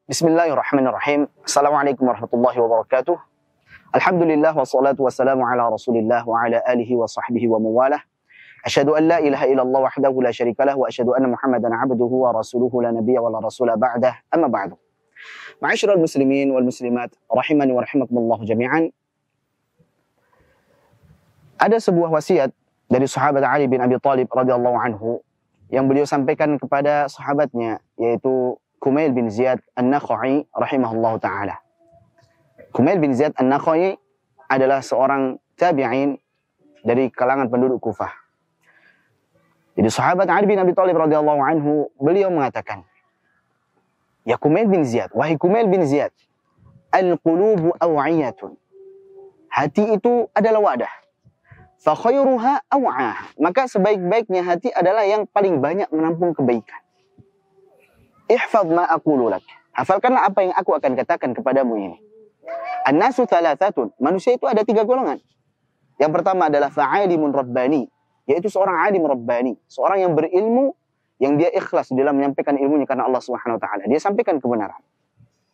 Bismillahirrahmanirrahim. Assalamualaikum warahmatullahi wabarakatuh. Alhamdulillah wassalatu wassalamu ala Rasulillah wa ala alihi wa sahbihi wa mawalah. Asyhadu an la ilaha illallah wahdahu la syarikalah wa asyhadu anna Muhammadan abduhu wa rasuluhu la nabiyya wa la rasula ba'dah. Amma ba'du. Ma'asyiral muslimin wal muslimat rahimani wa rahimakumullah jami'an. Ada sebuah wasiat dari sahabat Ali bin Abi Thalib radhiyallahu anhu yang beliau sampaikan kepada sahabatnya, yaitu Kumail bin Ziyad An-Nakha'i rahimahullahu ta'ala. Kumail bin Ziyad An-Nakha'i adalah seorang tabi'in dari kalangan penduduk Kufah. Jadi sahabat Ali bin Abi Thalib radhiyallahu anhu, beliau mengatakan, ya Kumail bin Ziyad, wahai Kumail bin Ziyad, al-qulubu aw'iyatun. Hati itu adalah wadah. Fa khairuha aw'ah. Maka sebaik-baiknya hati adalah yang paling banyak menampung kebaikan. Ihfaz ma aqulu lak. Hafalkanlah apa yang aku akan katakan kepadamu ini. An-nasu thalathatun. Manusia itu ada 3 golongan. Yang pertama adalah fa'alimun rabbani, yaitu seorang alim rabbani, seorang yang berilmu, yang dia ikhlas dalam menyampaikan ilmunya karena Allah Subhanahu wa taala. Dia sampaikan kebenaran.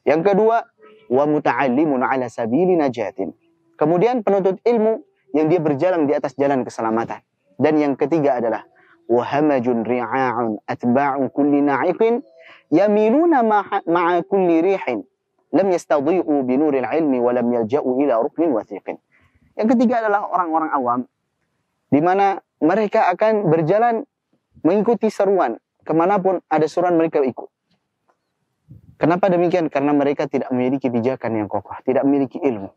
Yang kedua, wa muta'allimun ala sabili najatin. Kemudian penuntut ilmu yang dia berjalan di atas jalan keselamatan. Dan yang ketiga adalah wa hamajun ri'a'un atba'u kulli na'iqin yamiluna ma'a kulli rihin lam yastadhi'u binuril ilmi wa lam yalja'u ila ruknin wathiqin. Yang ketiga adalah orang-orang awam, di mana mereka akan berjalan mengikuti seruan, kemanapun ada seruan mereka ikut. Kenapa demikian? Karena mereka tidak memiliki pijakan yang kokoh, tidak memiliki ilmu.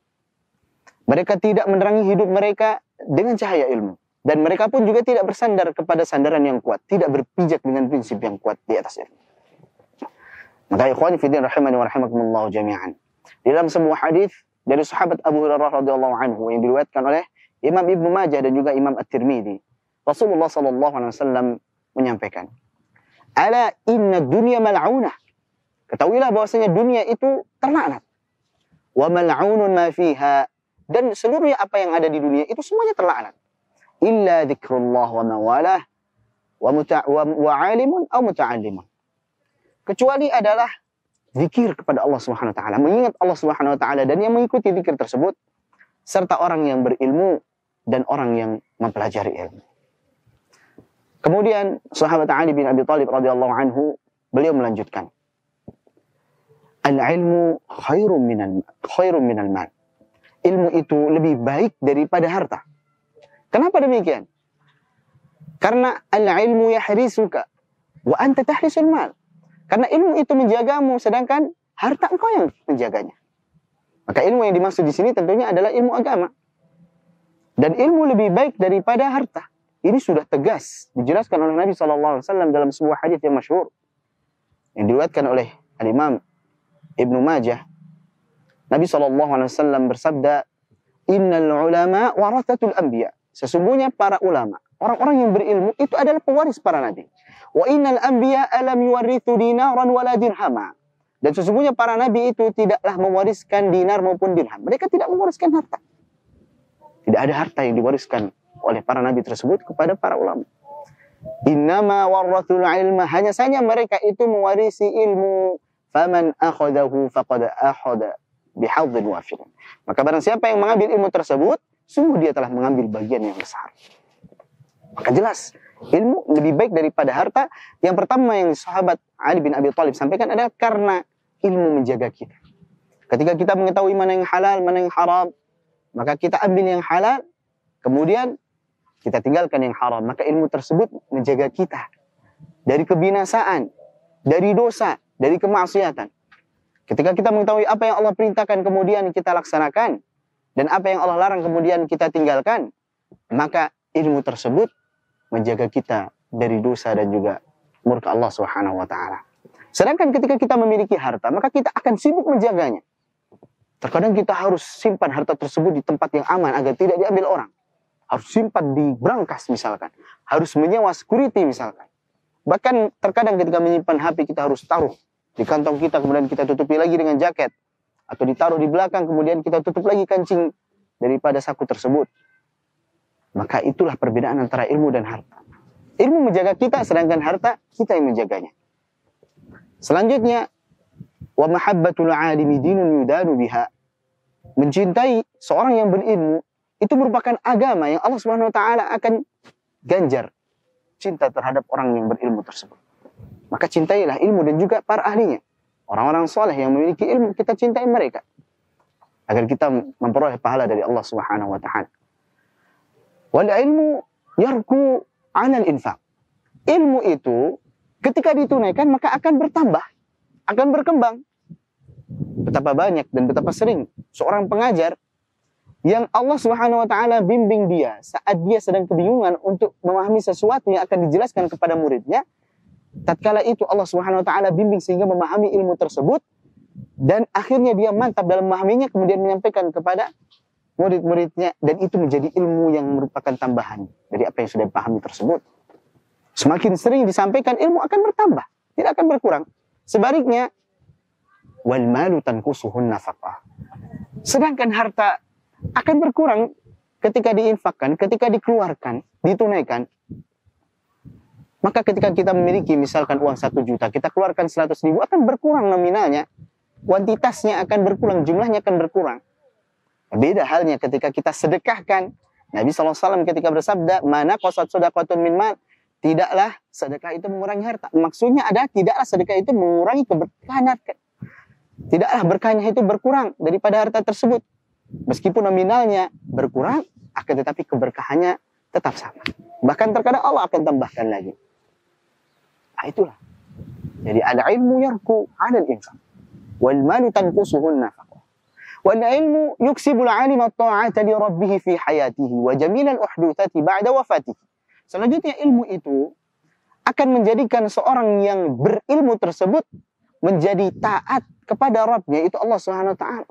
Mereka tidak menerangi hidup mereka dengan cahaya ilmu. Dan mereka pun juga tidak bersandar kepada sandaran yang kuat, tidak berpijak dengan prinsip yang kuat di atas ilmu. Maka ikhwani fiddin rahimani wa rahimakumullah jami'an. Di dalam sebuah hadis dari sahabat Abu Hurairah radhiyallahu anhu yang diriwayatkan oleh Imam Ibnu Majah dan juga Imam At-Tirmidzi, Rasulullah sallallahu alaihi wasallam menyampaikan, "Ala inna dunya mal'unah." Ketahuilah bahwasanya dunia itu terlaknat. Wa mal'unun ma fiha, dan seluruhnya apa yang ada di dunia itu semuanya terlaknat. Illa dzikrullah wa mawalah wa 'alimun aw muta'allimun. Kecuali adalah zikir kepada Allah Subhanahu wa taala, mengingat Allah Subhanahu wa taala dan yang mengikuti zikir tersebut, serta orang yang berilmu dan orang yang mempelajari ilmu. Kemudian sahabat Ali bin Abi Thalib radhiyallahu anhu, beliau melanjutkan, al-ilmu khairum minal mal. Ilmu itu lebih baik daripada harta. Kenapa demikian? Karena al-ilmu yahrisuka wa anta tahrisul mal. Karena ilmu itu menjagamu, sedangkan harta engkau yang menjaganya. Maka ilmu yang dimaksud di sini tentunya adalah ilmu agama. Dan ilmu lebih baik daripada harta. Ini sudah tegas dijelaskan oleh Nabi SAW dalam sebuah hadis yang masyhur yang diriwayatkan oleh Al-Imam Ibnu Majah. Nabi SAW bersabda, innal ulama warathatul anbiya. Sesungguhnya para ulama, orang-orang yang berilmu itu adalah pewaris para nabi. Wa innal anbiya alam yuwarithu dinaran wala dirhama. Dan sesungguhnya para nabi itu tidaklah mewariskan dinar maupun dirham. Mereka tidak mewariskan harta. Tidak ada harta yang diwariskan oleh para nabi tersebut kepada para ulama. Innama warathul ilma, hanya saja mereka itu mewarisi ilmu. Faman akhadahu faqad akhadha bihadzin wafir. Maka barang siapa yang mengambil ilmu tersebut, sungguh dia telah mengambil bagian yang besar. Maka jelas, ilmu lebih baik daripada harta. Yang pertama yang sahabat Ali bin Abi Thalib sampaikan adalah karena ilmu menjaga kita. Ketika kita mengetahui mana yang halal, mana yang haram, maka kita ambil yang halal, kemudian kita tinggalkan yang haram. Maka ilmu tersebut menjaga kita dari kebinasaan, dari dosa, dari kemaksiatan. Ketika kita mengetahui apa yang Allah perintahkan, kemudian kita laksanakan, dan apa yang Allah larang kemudian kita tinggalkan, maka ilmu tersebut menjaga kita dari dosa dan juga murka Allah Subhanahu wa taala. Sedangkan ketika kita memiliki harta, maka kita akan sibuk menjaganya. Terkadang kita harus simpan harta tersebut di tempat yang aman agar tidak diambil orang. Harus simpan di brankas misalkan. Harus menyewa security misalkan. Bahkan terkadang ketika menyimpan HP kita harus taruh di kantong kita, kemudian kita tutupi lagi dengan jaket. Atau ditaruh di belakang, kemudian kita tutup lagi kancing daripada saku tersebut. Maka itulah perbedaan antara ilmu dan harta. Ilmu menjaga kita, sedangkan harta kita yang menjaganya. Selanjutnya, Wa mahabbatul alimi dinun yudanu biha. Mencintai seorang yang berilmu itu merupakan agama yang Allah Subhanahu wa taala akan ganjar cinta terhadap orang yang berilmu tersebut. Maka cintailah ilmu dan juga para ahlinya. Orang-orang soleh yang memiliki ilmu, kita cintai mereka agar kita memperoleh pahala dari Allah Subhanahu wa taala. Wal ilmu yarku 'alal infaq. Ilmu itu ketika ditunaikan maka akan bertambah, akan berkembang. Betapa banyak dan betapa sering seorang pengajar yang Allah Subhanahu wa taala bimbing dia saat dia sedang kebingungan untuk memahami sesuatu yang akan dijelaskan kepada muridnya. Tatkala itu Allah Subhanahu wa taala bimbing sehingga memahami ilmu tersebut dan akhirnya dia mantap dalam memahaminya, kemudian menyampaikan kepada murid-muridnya, dan itu menjadi ilmu yang merupakan tambahan dari apa yang sudah dipahami tersebut. Semakin sering disampaikan, ilmu akan bertambah, tidak akan berkurang. Sebaliknya, wal malu tanqusuhun nafaqah. Sedangkan harta akan berkurang ketika diinfakkan, ketika dikeluarkan, ditunaikan. Maka ketika kita memiliki misalkan uang 1 juta, kita keluarkan 100 ribu, akan berkurang nominalnya. Kuantitasnya akan berkurang, jumlahnya akan berkurang. Beda halnya ketika kita sedekahkan. Nabi SAW ketika bersabda, mana qasat sadaqatun min mal, tidaklah sedekah itu mengurangi harta. Maksudnya adalah tidaklah sedekah itu mengurangi keberkahan harta. Tidaklah berkahnya itu berkurang daripada harta tersebut. Meskipun nominalnya berkurang, akan tetapi keberkahannya tetap sama. Bahkan terkadang Allah akan tambahkan lagi. Nah, itulah. Jadi ada ilmu yarku 'alal infaq. Wal malu tanqusuhun nafaqah. Wal ilmu yuksibul 'alima at-ta'ata li rabbih fi hayatihi wa jamilal uhdutsati ba'da wafatihi. Selanjutnya ilmu itu akan menjadikan seorang yang berilmu tersebut menjadi taat kepada Rabbnya, itu Allah Subhanahu wa taala.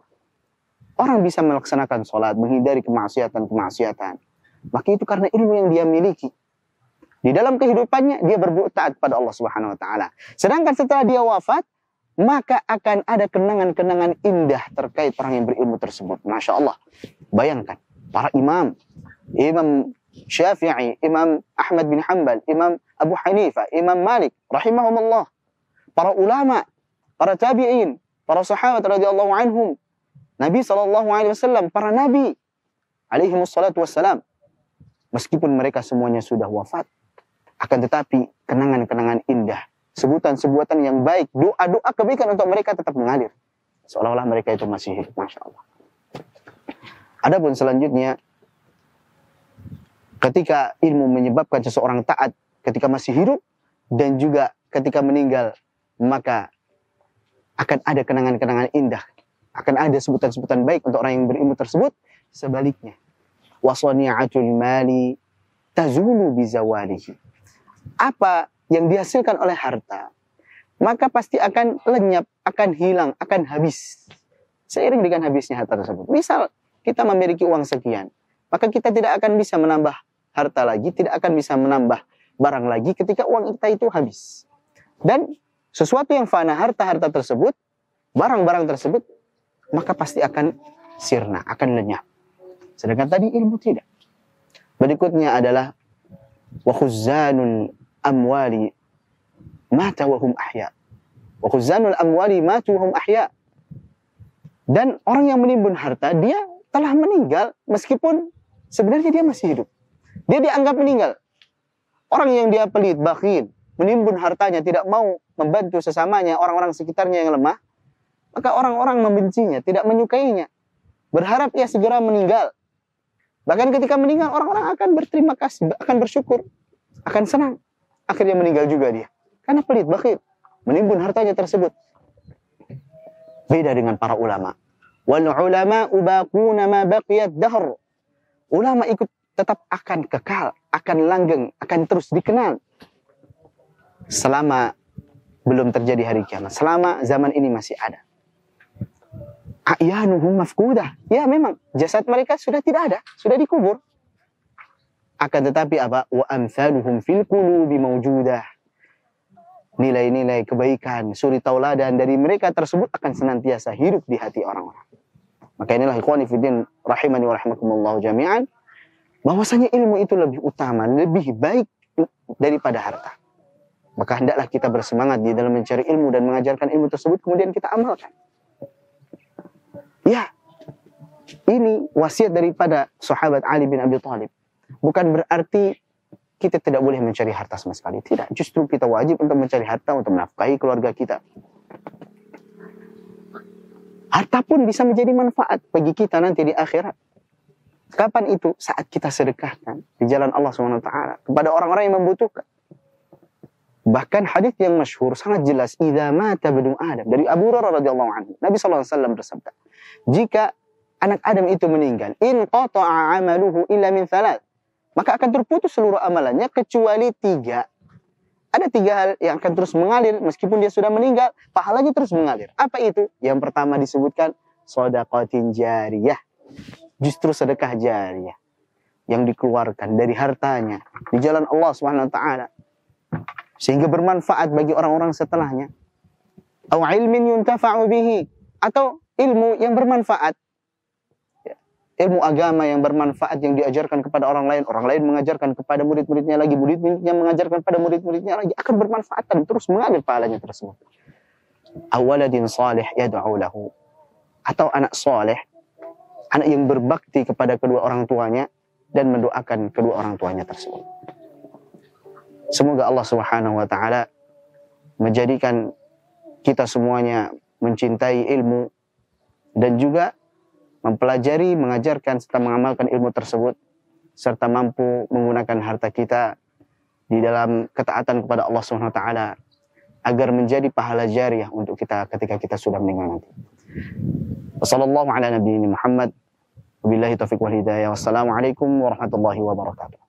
Orang bisa melaksanakan sholat, menghindari kemaksiatan-kemaksiatan. Maka itu karena ilmu yang dia miliki. Di dalam kehidupannya dia berbuat taat pada Allah Subhanahu wa taala. Sedangkan setelah dia wafat, maka akan ada kenangan-kenangan indah terkait orang yang berilmu tersebut. Masya Allah. Bayangkan, para imam Syafi'i, Imam Ahmad bin Hanbal, Imam Abu Hanifah, Imam Malik, rahimahumullah. Para ulama, para tabi'in, para sahabat radhiyallahu anhum, Nabi SAW, para nabi, alaihimussalatu wassalam. Meskipun mereka semuanya sudah wafat, akan tetapi kenangan-kenangan indah, sebutan-sebutan yang baik, doa-doa kebaikan untuk mereka tetap mengalir. Seolah-olah mereka itu masih hidup, Masya Allah. Adapun selanjutnya, ketika ilmu menyebabkan seseorang taat ketika masih hidup, dan juga ketika meninggal, maka akan ada kenangan-kenangan indah, akan ada sebutan-sebutan baik untuk orang yang berilmu tersebut. Sebaliknya, wasani'atul mali tazulu bizawalihi. Apa yang dihasilkan oleh harta, maka pasti akan lenyap, akan hilang, akan habis seiring dengan habisnya harta tersebut. Misal kita memiliki uang sekian, maka kita tidak akan bisa menambah harta lagi, tidak akan bisa menambah barang lagi ketika uang kita itu habis. Dan sesuatu yang fana, harta-harta tersebut, barang-barang tersebut, maka pasti akan sirna, akan lenyap. Sedangkan tadi ilmu tidak. Berikutnya adalah wa khuzzanul amwali mata wa hum ahya. Wa khuzzanul amwali matu wa hum ahya. Dan orang yang menimbun harta, dia telah meninggal meskipun sebenarnya dia masih hidup. Dia dianggap meninggal. Orang yang dia pelit, bakhil, menimbun hartanya, tidak mau membantu sesamanya, orang-orang sekitarnya yang lemah, maka orang-orang membencinya, tidak menyukainya, berharap ia segera meninggal. Bahkan ketika meninggal, orang-orang akan berterima kasih, akan bersyukur, akan senang. Akhirnya meninggal juga dia. Karena pelit, bakhil, menimbun hartanya tersebut. Beda dengan para ulama. Wal ulama ubaquna ma baqiyat dahr. Ulama ikut tetap akan kekal, akan langgeng, akan terus dikenal selama belum terjadi hari kiamat, selama zaman ini masih ada. A'yanuhum mafkudah. Ya memang jasad mereka sudah tidak ada, sudah dikubur. Akan tetapi apa? Wa amsaluhum fil qulubi mawjudah. Nilai-nilai kebaikan, suri tauladan dari mereka tersebut akan senantiasa hidup di hati orang-orang. Maka inilah ikhwani fiddin rahimani wa rahimakumullah jami'an, bahwasanya ilmu itu lebih utama, lebih baik daripada harta. maka hendaklah kita bersemangat di dalam mencari ilmu dan mengajarkan ilmu tersebut, kemudian kita amalkan. Ya, ini wasiat daripada sahabat Ali bin Abi Thalib. Bukan berarti kita tidak boleh mencari harta sama sekali. Tidak, justru kita wajib untuk mencari harta untuk menafkahi keluarga kita. Harta pun bisa menjadi manfaat bagi kita nanti di akhirat. Kapan itu? Saat kita sedekahkan di jalan Allah SWT kepada orang-orang yang membutuhkan. Bahkan hadis yang masyhur sangat jelas, idza mata ibnu Adam, dari Abu Hurairah radhiyallahu anhu. Nabi sallallahu alaihi wasallam bersabda, jika anak Adam itu meninggal, in qata'a 'amaluhu illa min thalath, maka akan terputus seluruh amalannya kecuali 3. Ada 3 hal yang akan terus mengalir meskipun dia sudah meninggal, pahalanya terus mengalir. Apa itu? Yang pertama disebutkan shadaqatin jariyah. Justru sedekah jariyah yang dikeluarkan dari hartanya di jalan Allah Subhanahu wa taala sehingga bermanfaat bagi orang-orang setelahnya. Atau ilmin yuntafa'u bihi, atau ilmu yang bermanfaat. Ilmu agama yang bermanfaat yang diajarkan kepada orang lain mengajarkan kepada murid-muridnya lagi, murid-muridnya mengajarkan kepada murid-muridnya lagi, akan bermanfaat dan terus mengalir pahalanya tersebut. Awaladin salih yad'u lahu, atau anak saleh, anak yang berbakti kepada kedua orang tuanya dan mendoakan kedua orang tuanya tersebut. Semoga Allah Subhanahu wa taala menjadikan kita semuanya mencintai ilmu dan juga mempelajari, mengajarkan serta mengamalkan ilmu tersebut serta mampu menggunakan harta kita di dalam ketaatan kepada Allah Subhanahu wa taala agar menjadi pahala jariyah untuk kita ketika kita sudah meninggal nanti. Wassallallahu ala nabiyina Muhammad wabillahi taufiq wal hidayah. Wassalamualaikum warahmatullahi wabarakatuh.